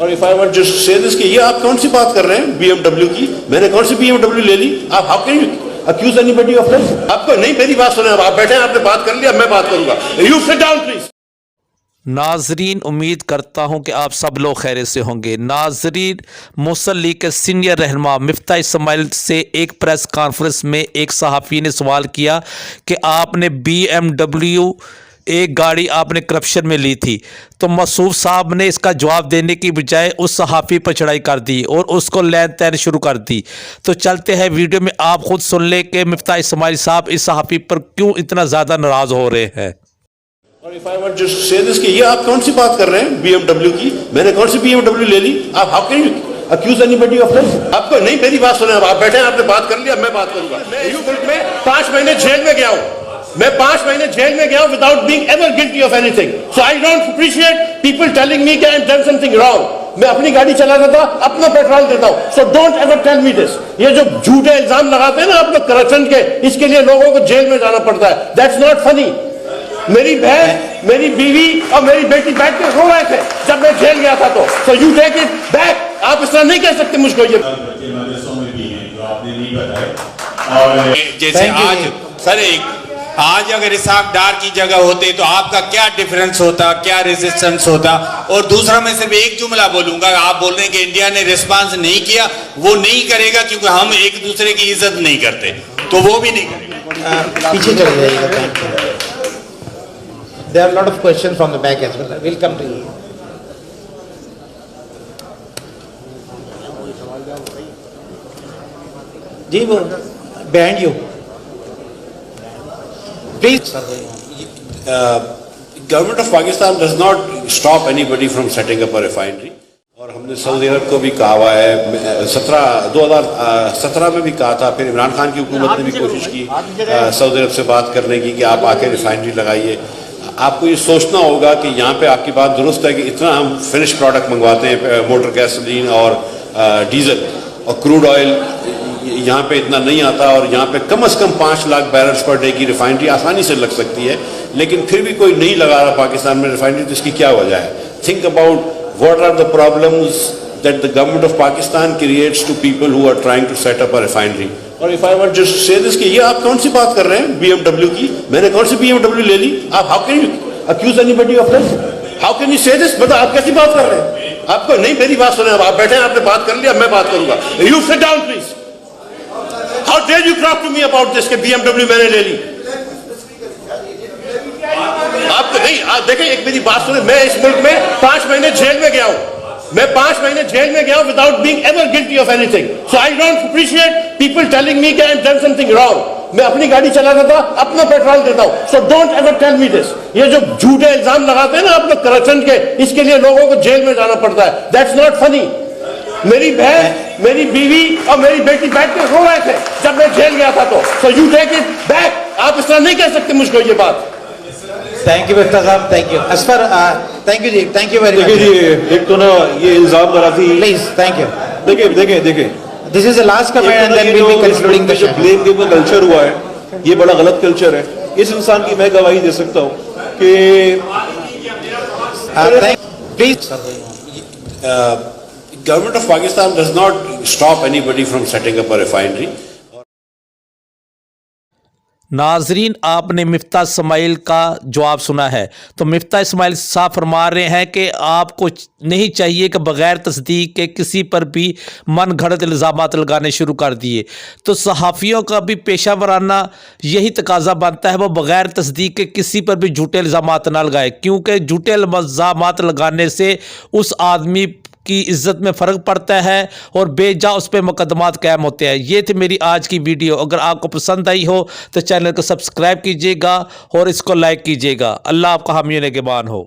اور if I were just say this کہ یہ آپ کون سی بات کر رہے ہیں BMW کی؟ میں نے کون سی BMW لے لی؟ آپ how can you accuse anybody of this؟ آپ کو نہیں، میری بات سنیں، آپ بیٹھے ہیں، آپ نے بات کر لیا، میں بات کروں گا. You sit down please. ناظرین، امید کرتا ہوں کہ آپ سب لوگ خیریت سے ہوں گے. ناظرین، مسلم لیگ کے سینئر رہنما مفتاح اسماعیل سے ایک پریس کانفرنس میں ایک صحافی نے سوال کیا کہ آپ نے BMW ایک گاڑی آپ نے کرپشن میں لی تھی، تو موصوف صاحب نے اس کا جواب دینے کی بجائے اس صحافی پر چڑھائی کر دی اور اس کو لین تین شروع کر دی. تو چلتے ہیں ویڈیو میں، آپ خود سن لیں کہ مفتاح اسماعیل صاحب اس صحافی پر کیوں اتنا زیادہ ناراض ہو رہے ہیں. اور if I were just say this کہ یہ آپ کون سی بات کر رہے ہیں BMW کی؟ میں نے کون سی BMW لے لی؟ آپ how can you accuse anybody of this؟ آپ کو نہیں، میری بات سنیں، آپ بیٹھے ہیں، آپ نے بات کر لیا، میں بات کروں گا. میں 5 مہینے جیل میں گیا ہوں، میں 5 مہینے جیل میں گیا ہوں without being ever guilty of anything. So I don't appreciate people telling me کہ I have done something wrong. میں اپنی گاڑی چلا رہا تھا، اپنا پیٹرول دیتا ہوں. So don't ever tell me this. یہ جو جھوٹے الزام لگاتے ہیں نا آپ لوگ کرپشن کے، اس کے لیے لوگوں کو جیل میں جانا پڑتا ہے. That's not funny. میری بہن، میری بیوی اور میری بیٹی بیٹھ کے رو رہے تھے جب میں جیل گیا تھا. تو so you take it back. آپ اس طرح نہیں کہہ سکتے مجھ کو. یہ جیسے آج سر آج اگر اسحاق ڈار کی جگہ ہوتے تو آپ کا کیا ڈیفرنس ہوتا، کیا ریزسٹنس ہوتا؟ اور دوسرا میں صرف ایک جملہ بولوں گا، آپ بول رہے ہیں کہ انڈیا نے ریسپانس نہیں کیا، وہ نہیں کرے گا کیونکہ ہم ایک دوسرے کی عزت نہیں کرتے، تو وہ بھی نہیں کرے گا. پیچھے چلے جائیے گا. There are a lot of questions from the back as well. We'll come to you. جی وہ behind you. Please. Government of Pakistan does not stop anybody from setting up a refinery. اور ہم نے سعودی عرب کو بھی کہا ہوا ہے، 2017 میں بھی کہا تھا، پھر عمران خان کی حکومت نے بھی کوشش کی سعودی عرب سے بات کرنے کی کہ آپ آ کے ریفائنری لگائیے. آپ کو یہ سوچنا ہوگا کہ یہاں پہ آپ کی بات درست ہے کہ اتنا ہم فنش پروڈکٹ منگواتے ہیں، موٹر گیسولین اور ڈیزل اور کروڈ آئل، یہاں پہ اتنا نہیں آتا، اور یہاں پہ کم از کم 5 لاکھ بیرلز پر ڈے کی ریفائنری آسانی سے لگ سکتی ہے، لیکن پھر بھی کوئی نہیں لگا رہا پاکستان میں ریفائنری. تو اس کی کیا وجہ ہے؟ Think about what are the problems that the government of Pakistan creates to people who are trying to set up a refinery. اور if I were just say this کہ یہ آپ کون سی بات کر رہے ہیں BMW کی؟ میں نے کون سی BMW لے لی؟ آپ how can you accuse anybody of this؟ How can you say this؟ مطلب آپ کیسی بات کر رہے ہیں؟ آپ کو نہیں، میری بات سنیں، آپ بیٹھے ہیں، آپ نے بات کر لیا، میں بات کروں گا. You sit down please. How dare you talk to me about this کہ BMW میں نے لے لی؟ آپ کو نہیں، آپ دیکھیں، ایک میری بات سنیں، میں اس ملک میں 5 مہینے جیل میں گیا ہوں، میں 5 مہینے جیل میں گیا ہوں without being ever guilty of anything. So I don't appreciate people telling me کہ I have done something wrong. میں اپنی گاڑی چلا رہا تھا، اپنا پیٹرول دیتا ہوں. So don't ever tell me this. یہ جو جھوٹے الزام لگاتے ہیں نا آپ لوگ کرپشن کے، اس کے لیے لوگوں کو جیل میں جانا پڑتا ہے. That's not funny. میری بہن، میری بیوی اور میری بیٹی بیٹھ کے رو رہے تھے جب میں جیل گیا تھا. تو so you take it back. آپ اس طرح نہیں کہہ سکتے مجھ کو یہ بات. Thank you مفتاح صاحب. Thank you. Asfar, thank you G. Thank you very much. دیکھیں جی، ایک تو نا یہ الزام لگا تھی. Please, thank you. دیکھیں This is the last comment and then we'll be concluding the جو session. بلیم گیم کا کلچر ہوا ہے، یہ بڑا غلط کلچر ہے. اس انسان کی میں گواہی دے سکتا ہوں کہ Please. Government of Pakistan does not stop anybody from setting up a refinery. ناظرین، آپ نے مفتاح اسماعیل کا جواب سنا ہے. تو مفتاح اسماعیل صاحب فرما رہے ہیں کہ آپ کو نہیں چاہیے کہ بغیر تصدیق کے کسی پر بھی من گھڑت الزامات لگانے شروع کر دیے. تو صحافیوں کا بھی پیشہ ورانہ یہی تقاضا بنتا ہے، وہ بغیر تصدیق کے کسی پر بھی جھوٹے الزامات نہ لگائے، کیونکہ جھوٹے الزامات لگانے سے اس آدمی کی عزت میں فرق پڑتا ہے اور بے جا اس پہ مقدمات قائم ہوتے ہیں. یہ تھی میری آج کی ویڈیو. اگر آپ کو پسند آئی ہو تو چینل کو سبسکرائب کیجیے گا اور اس کو لائک کیجیے گا. اللہ آپ کا حامی و نگہبان ہو.